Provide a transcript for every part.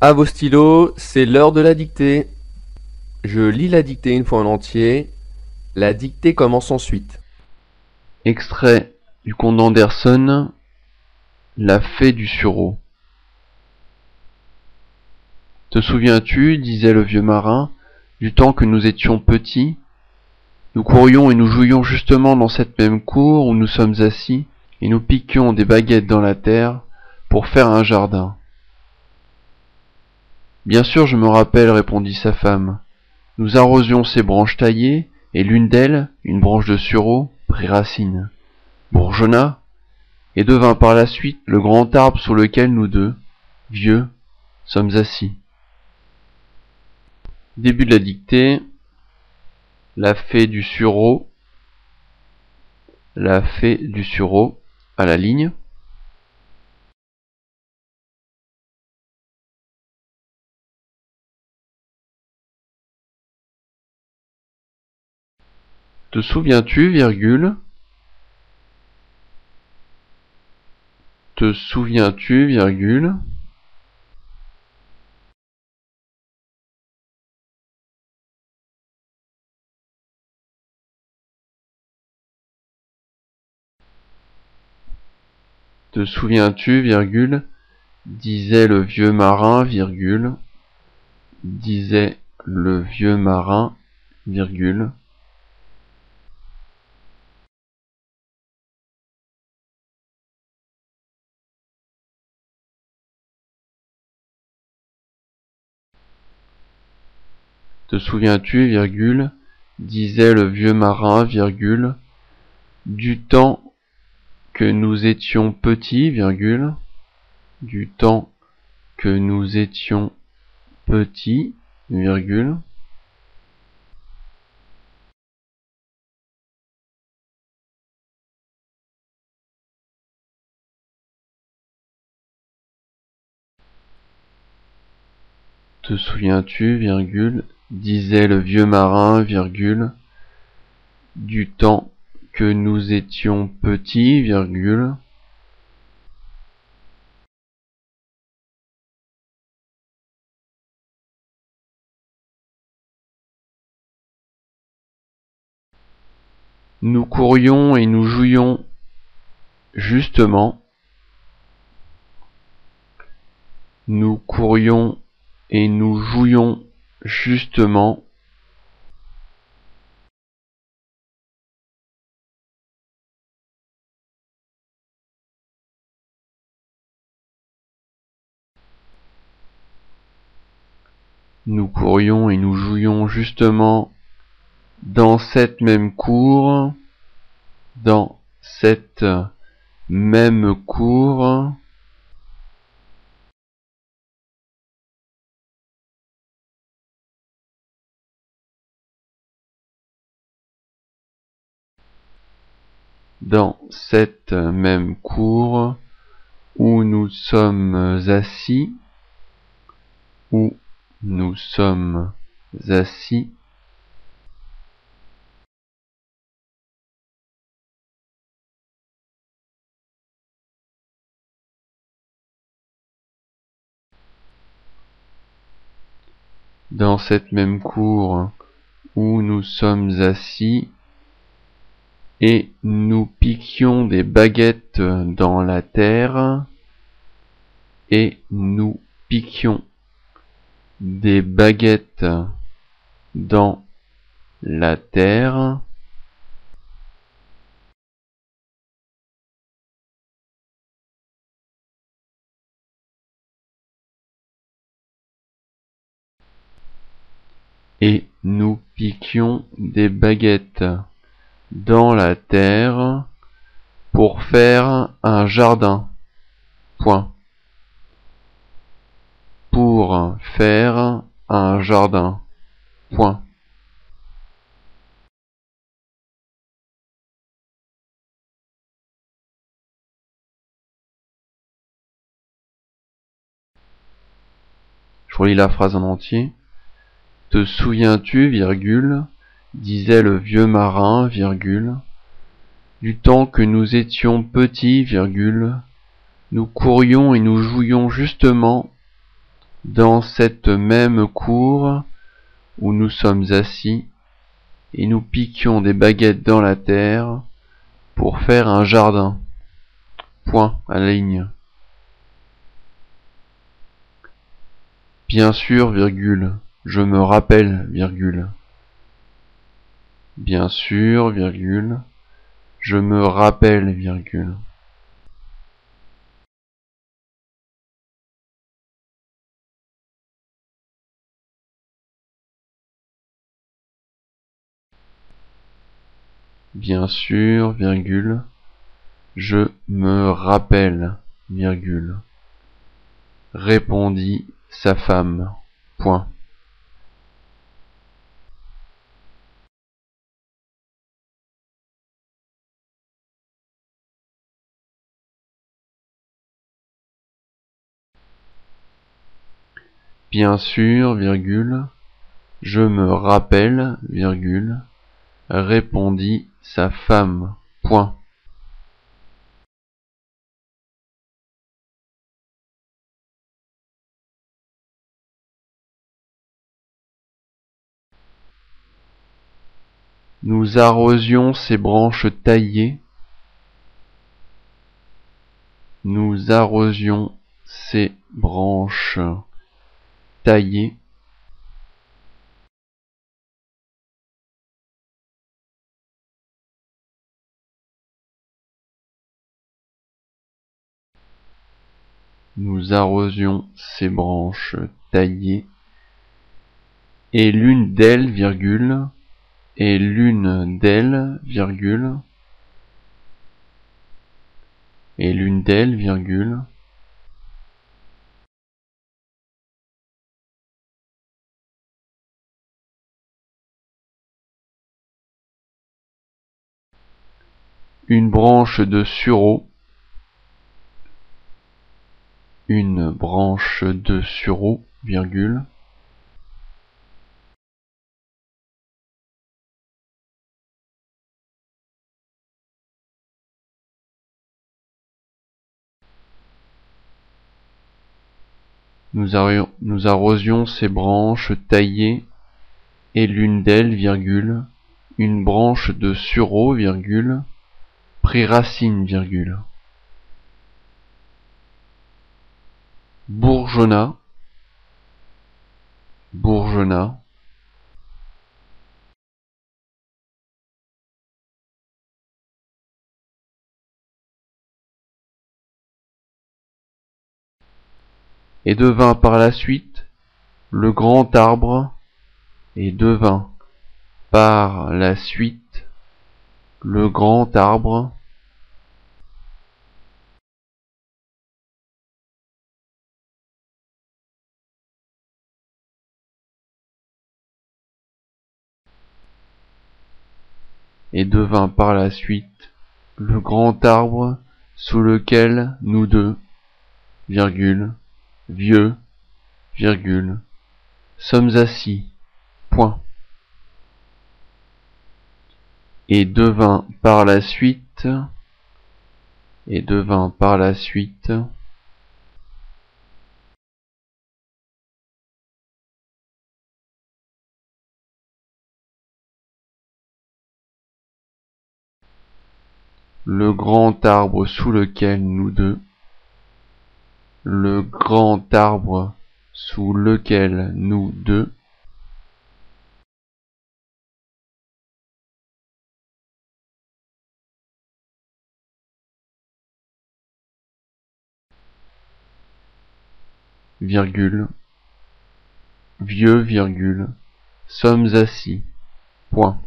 À vos stylos, c'est l'heure de la dictée. Je lis la dictée une fois en entier. La dictée commence ensuite. Extrait du conte d'Anderson, La fée du sureau. Te souviens-tu, disait le vieux marin, du temps que nous étions petits? Nous courions et nous jouions justement dans cette même cour où nous sommes assis, et nous piquions des baguettes dans la terre pour faire un jardin. Bien sûr, je me rappelle, répondit sa femme. Nous arrosions ces branches taillées, et l'une d'elles, une branche de sureau, prit racine, bourgeonna, et devint par la suite le grand arbre sous lequel nous deux, vieux, sommes assis. Début de la dictée. La fée du sureau. La fée du sureau à la ligne. Te souviens-tu, virgule? Te souviens-tu, virgule? Te souviens-tu, virgule? Disait le vieux marin, virgule. Disait le vieux marin, virgule. Te souviens-tu, virgule? Disait le vieux marin, virgule. Du temps que nous étions petits, virgule. Du temps que nous étions petits, virgule. Te souviens-tu, virgule, disait le vieux marin, virgule, du temps que nous étions petits, virgule. Nous courions et nous jouions justement. Nous courions et nous jouions justement. Nous courions et nous jouions justement dans cette même cour, dans cette même cour. Dans cette même cour où nous sommes assis, où nous sommes assis. Dans cette même cour où nous sommes assis, et nous piquions des baguettes dans la terre, et nous piquions des baguettes dans la terre. Et nous piquions des baguettes dans la terre pour faire un jardin. Point. Pour faire un jardin. Point. Je relis la phrase en entier. Te souviens-tu, virgule, disait le vieux marin, virgule, du temps que nous étions petits, virgule, nous courions et nous jouions justement dans cette même cour où nous sommes assis, et nous piquions des baguettes dans la terre pour faire un jardin. Point à la ligne. Bien sûr, virgule, je me rappelle, virgule. Bien sûr, virgule, je me rappelle, virgule. Bien sûr, virgule, je me rappelle, virgule. Répondit sa femme. Point. Bien sûr, virgule, je me rappelle, virgule, répondit sa femme. Point. Nous arrosions ces branches taillées. Nous arrosions ces branches taillées. Nous arrosions ces branches taillées. Et l'une d'elles, virgule, et l'une d'elles, virgule, et l'une d'elles, virgule, une branche de sureau, une branche de sureau, virgule, nous arrosions ces branches taillées, et l'une d'elles, virgule, une branche de sureau, virgule, prit racine, virgule. Bourgeonna, bourgeonna, et devint par la suite le grand arbre, et devint par la suite le grand arbre, et devint par la suite le grand arbre sous lequel nous deux, virgule, vieux, virgule, sommes assis. Point. Et devint par la suite, et devint par la suite, le grand arbre sous lequel nous deux, le grand arbre sous lequel nous deux, virgule, vieux, virgule, sommes assis. Point.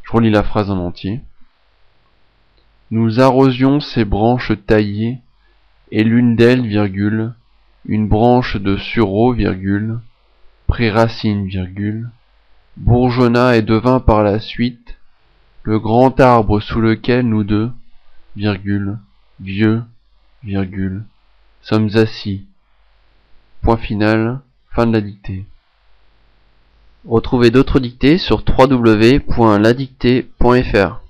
Je relis la phrase en entier. Nous arrosions ces branches taillées, et l'une d'elles, virgule, une branche de sureau, virgule, prit racine, virgule, bourgeonna et devint par la suite le grand arbre sous lequel nous deux, virgule, vieux, virgule, sommes assis. point final, fin de la dictée. Retrouvez d'autres dictées sur www.ladictée.fr.